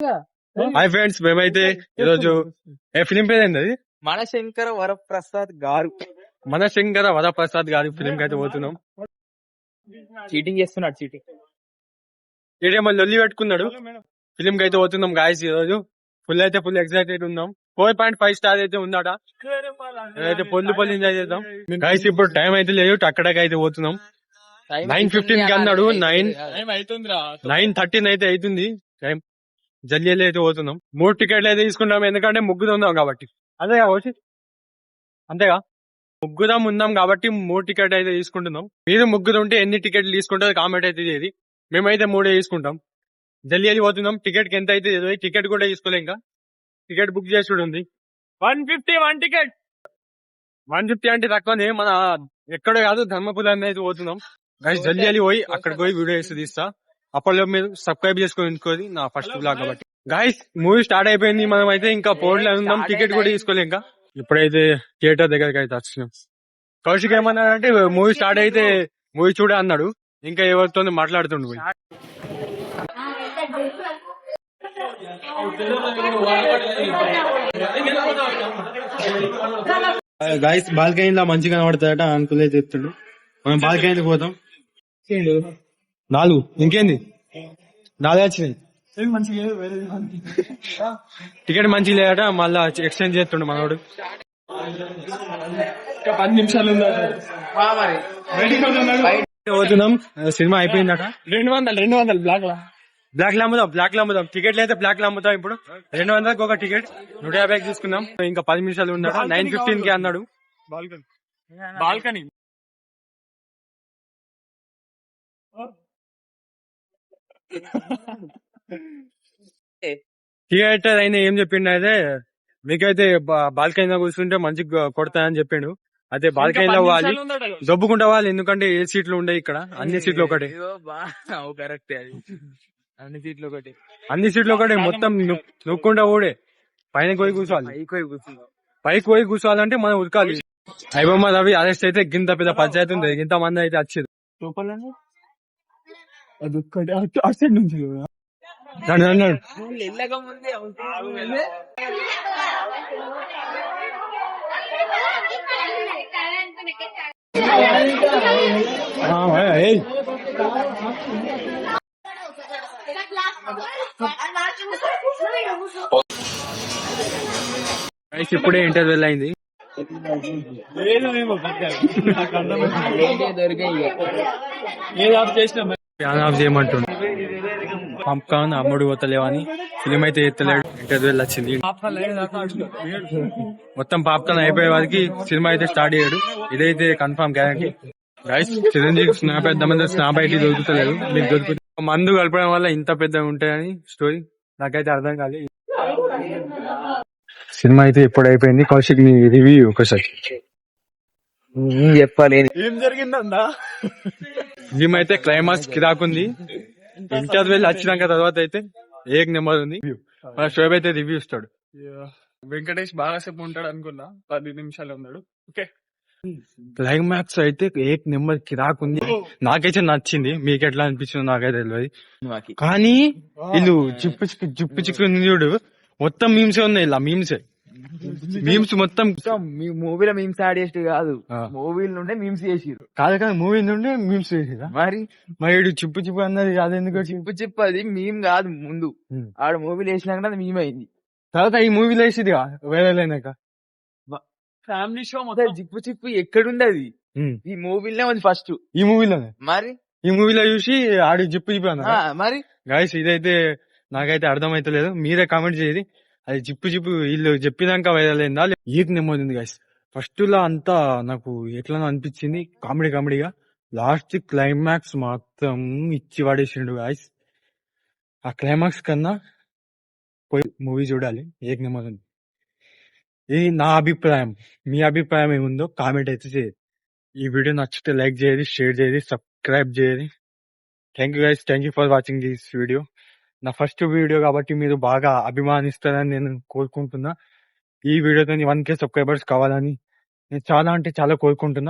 Hi friends, మేమైతే ఈరోజు film పేరు ఏంది అది? మనశంకర వరప్రసాద్ గారు మనశంకర వరప్రసాద్ గారి ఫిలిం కి అయితే పోతున్నాం. చీటింగ్ చేస్తున్నాడు. ఈడే మళ్ళీ లొల్లి పెట్టుకున్నాడు. ఫిలిం కి అయితే పోతున్నాం గాయస్. ఈ రోజు ఫుల్ ఎక్సైటెడ్ ఉన్నాం. 4.5 స్టార్ అయితే ఉందట. అయితే పొల్లు ఎంజాయ్ చేద్దాం గాయస్. ఇప్పుడు టైం అయితే లేదు, అక్కడికి అయితే పోతున్నాం. 9:15 కి అన్నాడు. 9:13 అయితే అవుతుంది టైం. జల్దీ అయితే పోతున్నాం. 3 టికెట్లు అయితే తీసుకుంటాం, ఎందుకంటే ముగ్గురు ఉన్నాం కాబట్టి. అంతేగా వచ్చి అంతేగా ముగ్గురం ఉన్నాం కాబట్టి 3 టికెట్ అయితే తీసుకుంటున్నాం. మీరు ముగ్గురు ఉంటే ఎన్ని టికెట్లు తీసుకుంటారో కామెంట్ అయితే చేది. మేమైతే 3 తీసుకుంటాం. జల్దీ పోతున్నాం. టికెట్ కి ఎంత అయితే టికెట్ కూడా తీసుకోలే, ఇంకా టికెట్ బుక్ చేసి ఉంది 150 టికెట్. 150 అంటే తక్కువనే, మన ఎక్కడో కాదు ధర్మపురాన్ని అయితే పోతున్నాం. జల్దీ పోయి అక్కడికి పోయి వీడియో వేసి తీస్తా. అప్పట్లో మీరు సబ్స్క్రైబ్ చేసుకొని నా ఫస్ట్ బ్లాగ్ కాబట్టి. గాయస్ మూవీ స్టార్ట్ అయిపోయింది. మనం అయితే ఇంకా పోర్ట్లో ఉన్నాం. టికెట్ కూడా తీసుకోలే ఇంకా. ఇప్పుడైతే థియేటర్ దగ్గరికి అయితే వచ్చినాం. కౌశిక్ ఏమన్నాడంటే మూవీ స్టార్ట్ అయితే మూవీ చూడే అన్నాడు. ఇంకా ఎవరితో మాట్లాడుతుండు పోయి. గాయస్ బాల్కనీలో మంచిగా కనబడతాయట అంకుల్ అయితే చెప్తాడు. మనం బాల్కనీకి పోతాం. 4 ఇంకేంది 4 వచ్చినాయి. టికెట్ మంచిగా లేదట, మళ్ళా ఎక్స్చేంజ్ చేస్తుండు మనోడు. 10 నిమిషాలు పోతున్నాం. సినిమా అయిపోయిందట. 200 బ్లాక్ లో అమ్ముదాం. టికెట్లు అయితే బ్లాక్ లో అమ్ముతాం. ఇప్పుడు 200కి ఒక టికెట్ 150 తీసుకుందాం. ఇంకా 10 నిమిషాలు ఉందట. 9:15 కి అన్నాడు. బాల్కనీ థియేటర్ అయినా ఏం చెప్పిండు అయితే, మీకైతే బాల్కనీలో కూర్చుంటే మంచిగా కొడతాయని చెప్పిండు. అయితే బాల్కనీలో పోవాలి, దొబ్బుకుంటా పోవాలి. ఎందుకంటే ఏ సీట్లు ఉండే ఇక్కడ, అన్ని సీట్లు ఒకటే. కరెక్ట్, అన్ని సీట్లు ఒకటే. మొత్తం నొక్కుండా ఓడే పైన పోయి కూర్చోవాలి. పైకి పోయి కూర్చోవాలంటే మనం ఉరకాలి. అయిపోమ్మ రవి అరెస్ట్ అయితే గింత పెద్ద పంచాయతీ ఉంది. ఇంత మంది అయితే వచ్చేది. ఇప్పుడే ఇంటర్వెల్ అయింది. Fan of చేయమంటుండు. పాప్కార్న్ అమ్ముడు పోతలేవని ఫిలిం అయితే ఎత్తలేడు. ఇంటర్వెల్ వచ్చింది. మొత్తం పాప్కార్న్ అయిపోయే వారికి సినిమా అయితే స్టార్ట్ అయ్యాడు. ఇదైతే confirm guarantee. Guys Chiranjeevi snap వేద్దామంటే స్నాప్ అయితే దొరుకుతలేదు. మీకు దొరుకుతుంది. మందు కలపడం వల్ల ఇంత పెద్ద ఉంటాయని స్టోరీ నాకైతే అర్థం కాలేదు. సినిమా అయితే ఎప్పుడు అయిపోయింది. కౌశిక్ నీ రివ్యూ ఒకసారి చెప్పాలి. ఏం జరిగిందన్నా? ఫిలిం అయితే క్లైమాక్స్ కిరాకుంది. ఇంటర్వెల్ వచ్చినాక తర్వాత అయితే ఏక్ నెంబర్ ఉంది. మన షోబ్ అయితే రివ్యూ ఇస్తాడు. వెంకటేష్ బాగాసేపు ఉంటాడు అనుకున్నా, 10 నిమిషాలు ఉన్నాడు. ఓకే, క్లైమాక్స్ అయితే ఏక్ నెంబర్ కిరాకుంది. నాకైతే నచ్చింది. మీకు ఎట్లా అనిపించింది నాకైతే తెలియదు. కానీ వీళ్ళు జిప్పు చిక్కు చూడు, మొత్తం మీమ్సే ఉన్నాయి. ఇలా మీమ్స్ మొత్తం మూవీలో మీమ్స్ యాడ్ చేసి కాదు, మూవీల నుండే మీమ్స్ చేసిరు. కాదు మూవీ నుండి మీమ్స్ చేసిరా. మరి చిప్పు అన్నది కాదు. ఎందుకు చిప్పు అది మీమ్ కాదు. ముందు ఆడ మూవీలు వేసినాక అది మీమ్ అయింది. తర్వాత ఈ మూవీలో వేసింది వేరే లేనాక ఫ్యామిలీ షో మొత్తం చిప్పు ఎక్కడుంది అది? ఈ మూవీలోనే ఉంది ఫస్ట్. ఈ మూవీలోనే మరి ఈ మూవీలో చూసి ఆడి జిప్పు అన్న. మరి గాయస్ ఇదైతే నాకైతే అర్థమైతలేదు. మీరే కామెంట్ చేయండి. అది జిప్పు వీళ్ళు చెప్పినాక వైరల్ అయిందా ఏక్ నెమ్మది గాయస్. ఫస్ట్ లా అంతా నాకు ఎట్లా అనిపించింది, కామెడీగా. లాస్ట్ క్లైమాక్స్ మాత్రం ఇచ్చి పడేసిండు గాయస్. ఆ క్లైమాక్స్ కన్నా పోయి మూవీ చూడాలి. ఏక్ నెమ్మది. ఇది నా అభిప్రాయం. మీ అభిప్రాయం ఏముందో కామెంట్ అయితే చేయండి. ఈ వీడియో నచ్చితే లైక్ చేయండి, షేర్ చేయండి, సబ్స్క్రైబ్ చేయండి. Thank you guys. Thank you for watching this video. నా ఫస్ట్ వీడియో కాబట్టి మీరు బాగా అభిమానిస్తారని నేను కోరుకుంటున్నా. ఈ వీడియోతో 1K సబ్స్క్రైబర్స్ కావాలని నేను చాలా కోరుకుంటున్నా.